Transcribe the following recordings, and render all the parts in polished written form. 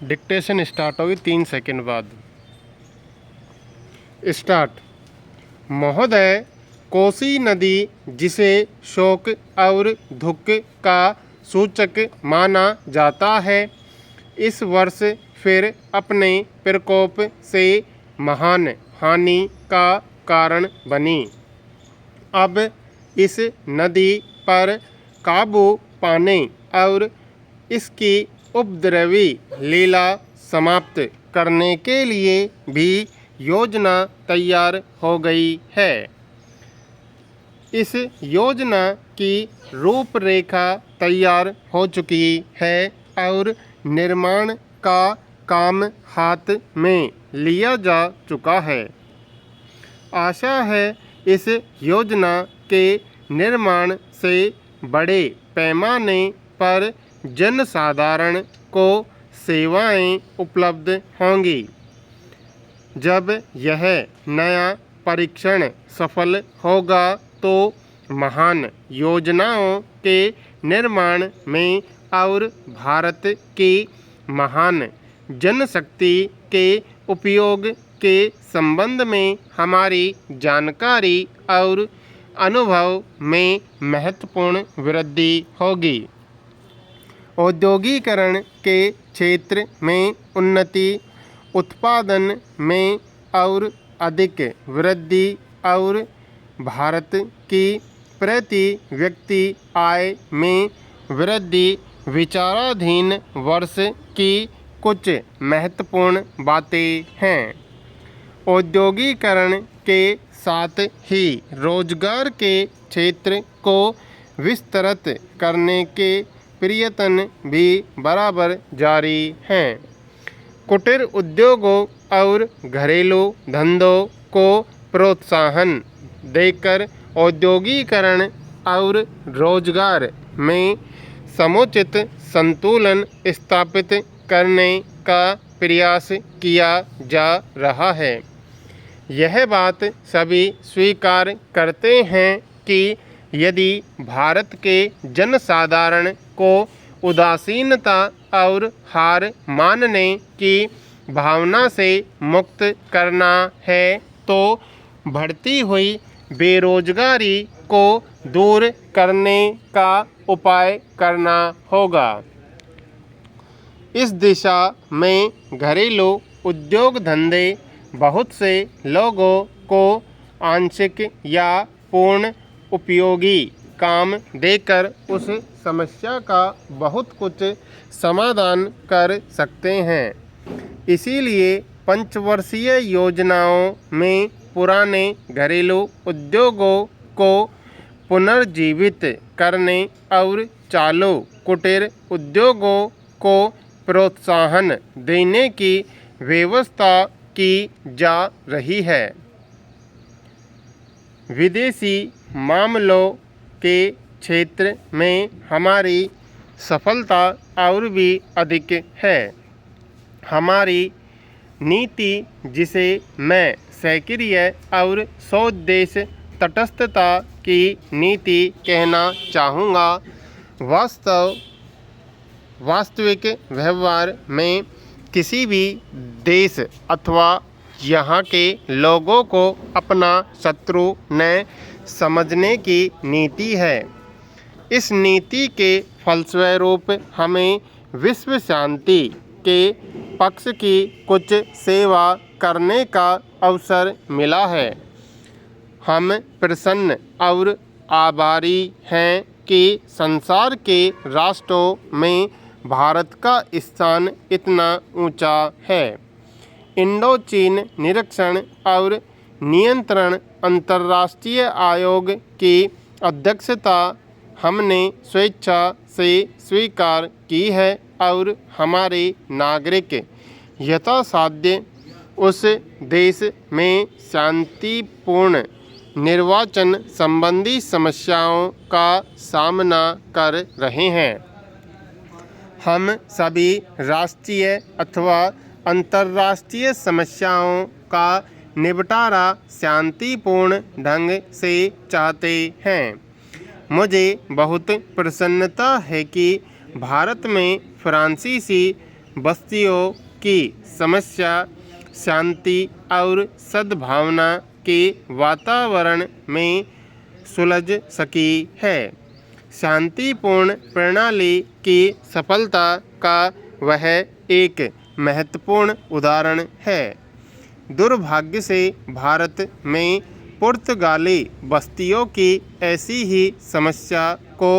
Dictation start होगी 3 second बाद। Start. महोदय, कोसी नदी, जिसे शोक और दुख का सूचक माना जाता है, इस वर्ष फिर अपने प्रकोप से महान हानि का कारण बनी। अब इस नदी पर काबू पाने और इसकी उपद्रवी लीला समाप्त करने के लिए भी योजना तैयार हो गई है। इस योजना की रूपरेखा तैयार हो चुकी है और निर्माण का काम हाथ में लिया जा चुका है। आशा है इस योजना के निर्माण से बड़े पैमाने पर जनसाधारण को सेवाएं उपलब्ध होंगी। जब यह नया परीक्षण सफल होगा तो महान योजनाओं के निर्माण में और भारत की महान जनशक्ति के उपयोग के संबंध में हमारी जानकारी और अनुभव में महत्वपूर्ण वृद्धि होगी। औद्योगिकरण के क्षेत्र में उन्नति, उत्पादन में और अधिक वृद्धि और भारत की प्रति व्यक्ति आय में वृद्धि विचाराधीन वर्ष की कुछ महत्वपूर्ण बातें हैं। औद्योगिकरण के साथ ही रोजगार के क्षेत्र को विस्तृत करने के प्रयत्न भी बराबर जारी हैं। कुटीर उद्योगों और घरेलू धंधों को प्रोत्साहन देकर औद्योगिकरण और रोजगार में समुचित संतुलन स्थापित करने का प्रयास किया जा रहा है। यह बात सभी स्वीकार करते हैं कि यदि भारत के जनसाधारण को उदासीनता और हार मानने की भावना से मुक्त करना है तो बढ़ती हुई बेरोजगारी को दूर करने का उपाय करना होगा। इस दिशा में घरेलू उद्योग धंधे बहुत से लोगों को आंशिक या पूर्ण उपयोगी काम देकर उस समस्या का बहुत कुछ समाधान कर सकते हैं। इसीलिए पंचवर्षीय योजनाओं में पुराने घरेलू उद्योगों को पुनर्जीवित करने और चालू कुटीर उद्योगों को प्रोत्साहन देने की व्यवस्था की जा रही है। विदेशी मामलों के क्षेत्र में हमारी सफलता और भी अधिक है। हमारी नीति, जिसे मैं सक्रिय और स्वदेश तटस्थता की नीति कहना चाहूँगा, वास्तविक व्यवहार में किसी भी देश अथवा यहाँ के लोगों को अपना शत्रु न समझने की नीति है। इस नीति के फलस्वरूप हमें विश्व शांति के पक्ष की कुछ सेवा करने का अवसर मिला है। हम प्रसन्न और आभारी हैं कि संसार के राष्ट्रों में भारत का स्थान इतना ऊंचा है। इंडो चीन निरीक्षण और नियंत्रण अंतर्राष्ट्रीय आयोग की अध्यक्षता हमने स्वेच्छा से स्वीकार की है और हमारे नागरिक यथासाध्य उस देश में शांतिपूर्ण निर्वाचन संबंधी समस्याओं का सामना कर रहे हैं। हम सभी राष्ट्रीय अथवा अंतर्राष्ट्रीय समस्याओं का निपटारा शांतिपूर्ण ढंग से चाहते हैं। मुझे बहुत प्रसन्नता है कि भारत में फ्रांसीसी बस्तियों की समस्या शांति और सद्भावना के वातावरण में सुलझ सकी है। शांतिपूर्ण प्रणाली की सफलता का वह एक महत्वपूर्ण उदाहरण है। दुर्भाग्य से भारत में पुर्तगाली बस्तियों की ऐसी ही समस्या को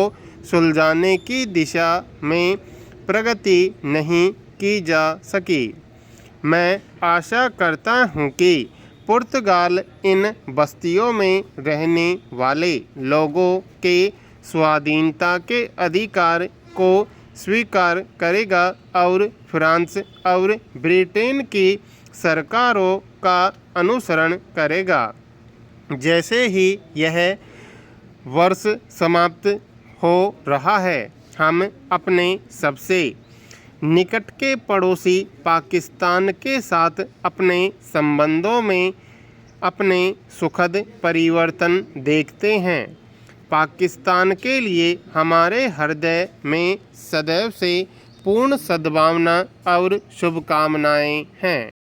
सुलझाने की दिशा में प्रगति नहीं की जा सकी। मैं आशा करता हूँ कि पुर्तगाल इन बस्तियों में रहने वाले लोगों के स्वाधीनता के अधिकार को स्वीकार करेगा और फ्रांस और ब्रिटेन की सरकारों का अनुसरण करेगा। जैसे ही यह वर्ष समाप्त हो रहा है, हम अपने सबसे निकट के पड़ोसी पाकिस्तान के साथ अपने संबंधों में अपने सुखद परिवर्तन देखते हैं। पाकिस्तान के लिए हमारे हृदय में सदैव से पूर्ण सद्भावना और शुभकामनाएं हैं।